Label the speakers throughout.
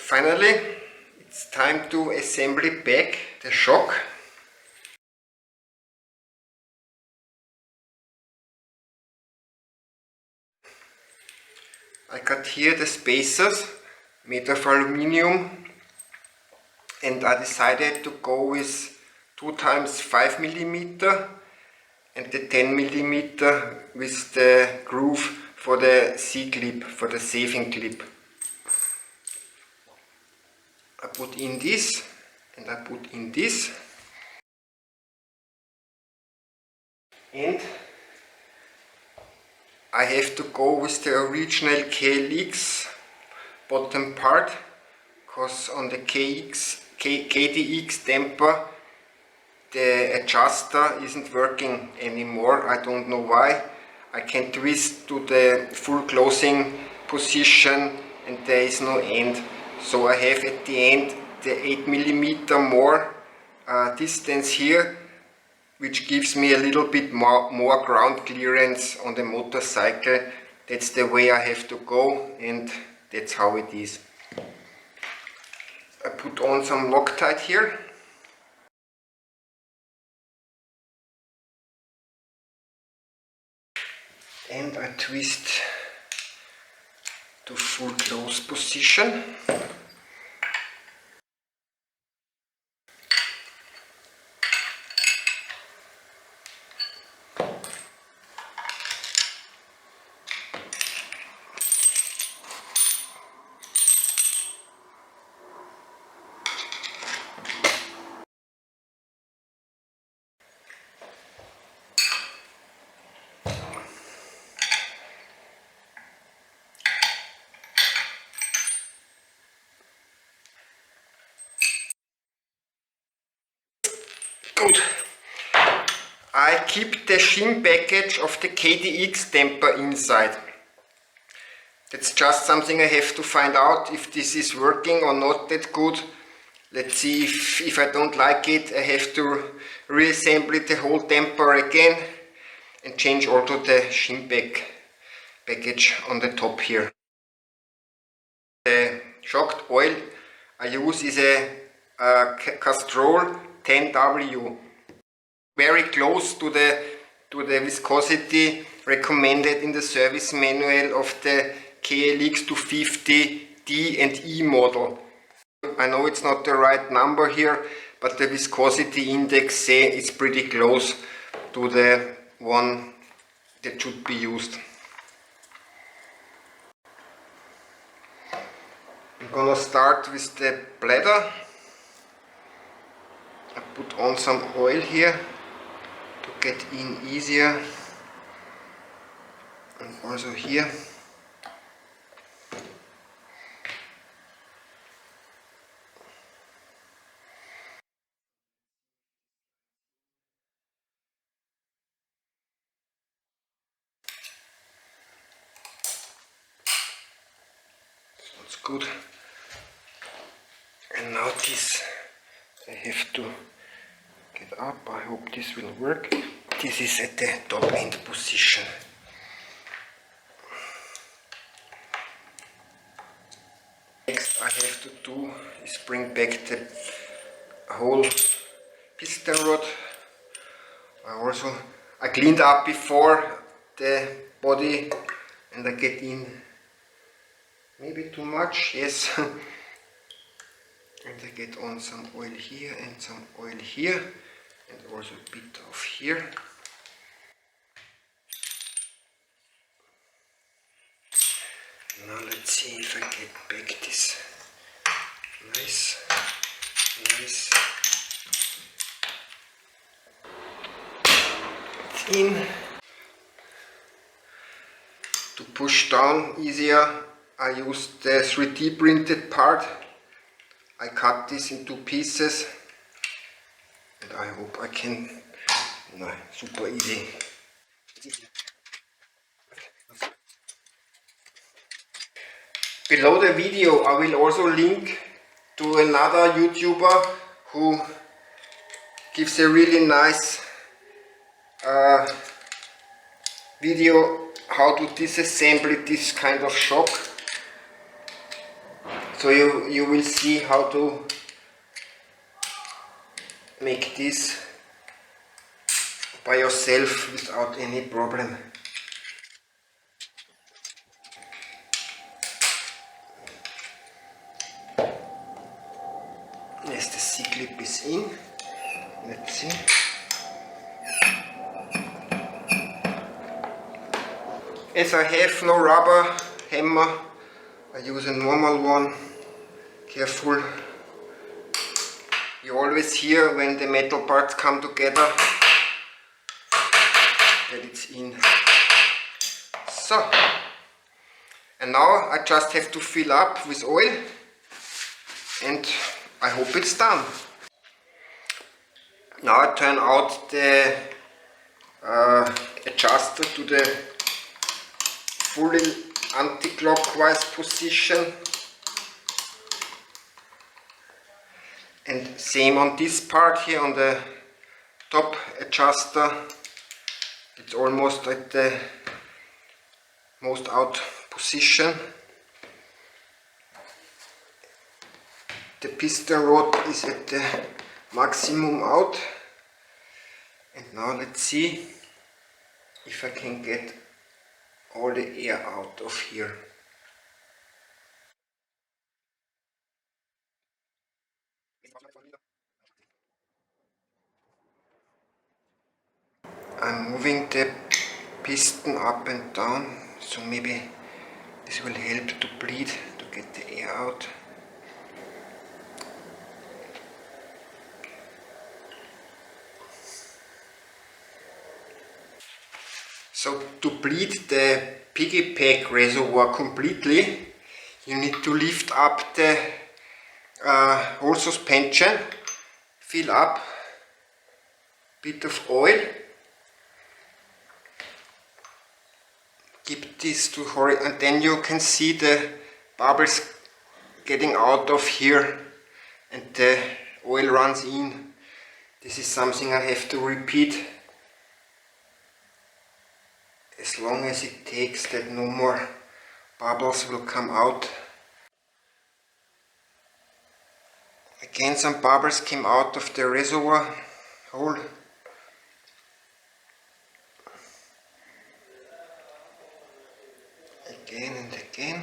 Speaker 1: Finally, it's time to assemble back the shock. I got here the spacers made of aluminium, and I decided to go with 2 times 5 mm and the 10 mm with the groove for the C-clip, for the saving clip. I put in this and I put in this, and I have to go with the original KLX bottom part, because on the KDX damper the adjuster isn't working anymore. I don't know why. I can twist to the full closing position and there is no end. So I have at the end the 8 mm more distance here, which gives me a little bit more ground clearance on the motorcycle. That's the way I have to go, and that's how it is. I put on some Loctite here. And I twist to full close position. Good. I keep the shim package of the KDX damper inside. That's just something I have to find out if this is working or not that good. Let's see. If I don't like it, I have to reassemble the whole damper again and change also the shim package on the top here. The shocked oil I use is a Castrol 10W, very close to the viscosity recommended in the service manual of the KLX 250 D and E model. I know it's not the right number here, but the viscosity index say it's pretty close to the one that should be used. I'm gonna start with the bladder. I put on some oil here to get in easier, and also here. That's good. And now this I have to get up. I hope this will work. This is at the top end position. Next I have to do is bring back the whole piston rod. I cleaned up before the body, and I get in maybe too much, yes. And I get on some oil here and some oil here, and also a bit of here. Now let's see if I get back this nice. It's in. To push down easier, I used the 3D printed part. I cut this into pieces, and I hope I can, super easy. Below the video I will also link to another YouTuber who gives a really nice video how to disassemble this kind of shock. So you will see how to make this by yourself without any problem. Yes, the C-clip is in. Let's see. As I have no rubber hammer, I use a normal one. Careful. You always hear when the metal parts come together that it's in. So, and now I just have to fill up with oil and I hope it's done. Now I turn out the adjuster to the fully anti-clockwise position, and same on this part here on the top adjuster. It's almost at the most out position. The piston rod is at the maximum out, and now let's see if I can get all the air out of here. I'm moving the piston up and down, so maybe this will help to bleed, to get the air out. So to bleed the piggy pack reservoir completely, you need to lift up the whole suspension, fill up a bit of oil, keep this to horizontal, and then you can see the bubbles getting out of here and the oil runs in. This is something I have to repeat as long as it takes, that no more bubbles will come out. Again, some bubbles came out of the reservoir hole. Again and again.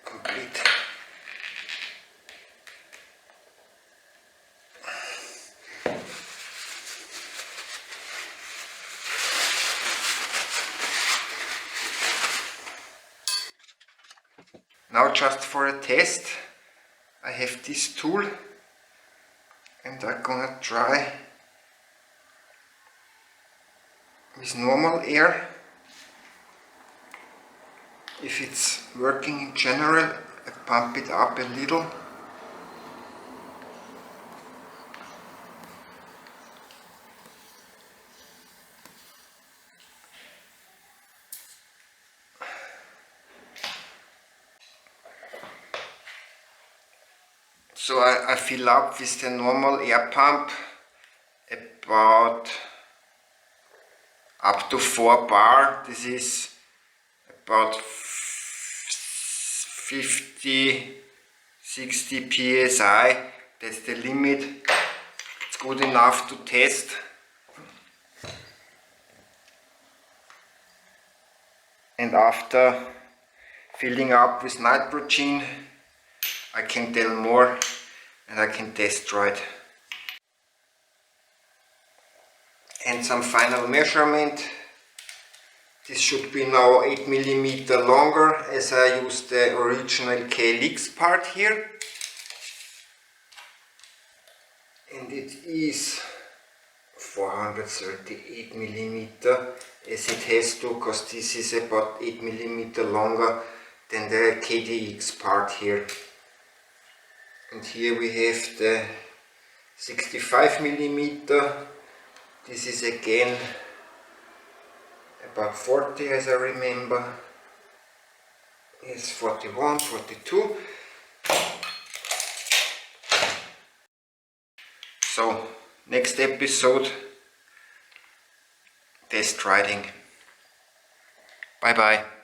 Speaker 1: Complete. Now just for a test, I have this tool and I'm gonna try with normal air. If it's working in general, I pump it up a little. So I fill up with the normal air pump about up to 4 bar. This is about 50, 60 psi. That's the limit. It's good enough to test. And after filling up with nitrogen, I can tell more and I can test it. And some final measurement. This should be now 8 mm longer, as I used the original KLX part here. And it is 438 mm, as it has to, because this is about 8 mm longer than the KDX part here. And here we have the 65 mm. This is again about 40, as I remember. Yes, 41, 42. So, next episode, test riding. Bye bye.